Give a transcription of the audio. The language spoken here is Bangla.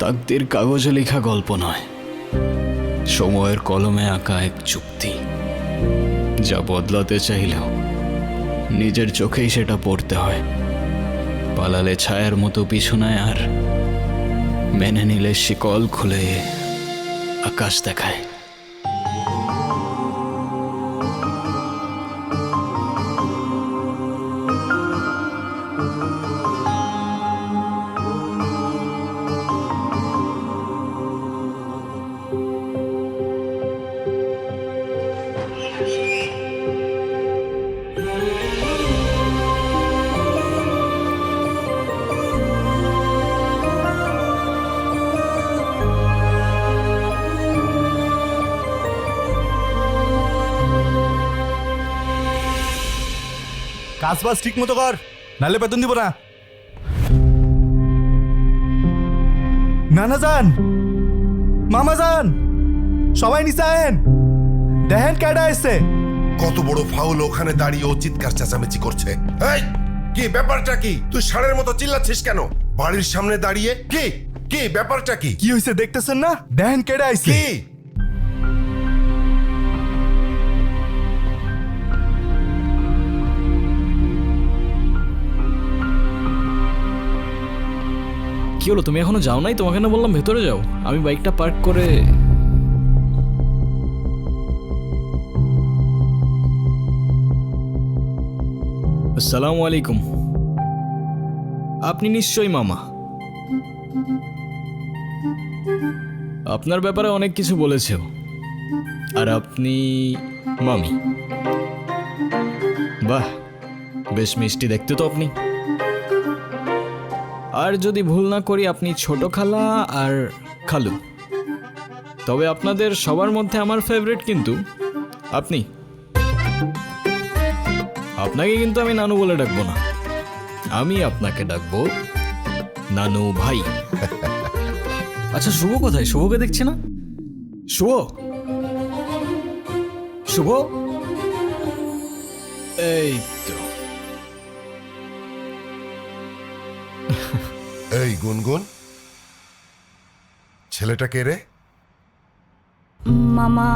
তাকদীর কাগজে লেখা গল্প নয়, সময়ের কলমে আঁকা এক চুক্তি, যা বদলাতে চাইলেও নিজের চোখেই সেটা পড়তে হয়। পালালে ছায়ার মতো পিছনায়, আর মেনে নিলে শিকল খুলে আকাশ দেখায়। কাজ বাজ ঠিক মতো কর, নাহলে বেতন দিব না। নানা যান, মামা যান, সবাই নিচে আয়েন, দেখেন কেডা এসছে। কত বড় ফাউল, ওখানে দাঁড়িয়ে ও চিৎকার চেঁচামেচি করছে। এই কি ব্যাপারটা কি? তুই ষাঁড়ের মতো চিল্লাচ্ছিস কেন বাড়ির সামনে দাঁড়িয়ে? কি কি ব্যাপারটা কি? কি হয়েছে দেখতেছেন না? দেখেন কেডা আইছে। কি কি হলো, তুমি এখনো যাও নাই? তোমাকে না বললাম ভেতরে যাও। আমি বাইকটা পার্ক করে আসসালামু আলাইকুম। আপনি নিশ্চয়ই মামা। আপনার ব্যাপারে অনেক কিছু বলেছে ও। আর আপনি মামি। বাহ, বেশ মিষ্টি দেখতে তো আপনি। আর যদি ভুল না করি, আপনি ছোট খালা আর খালু। তবে আপনাদের সবার মধ্যে আমার ফেভারিট কিন্তু আপনি। আপনাকে কিন্তু আমি নানু বলে ডাকবো না, আমি আপনাকে ডাকবো নানু ভাই। আচ্ছা, শুভ কোথায়? শুভকে দেখছি না। শুভ, শুভ, এই তো। এই গুনগুন, ছেলেটা কে রে? মামা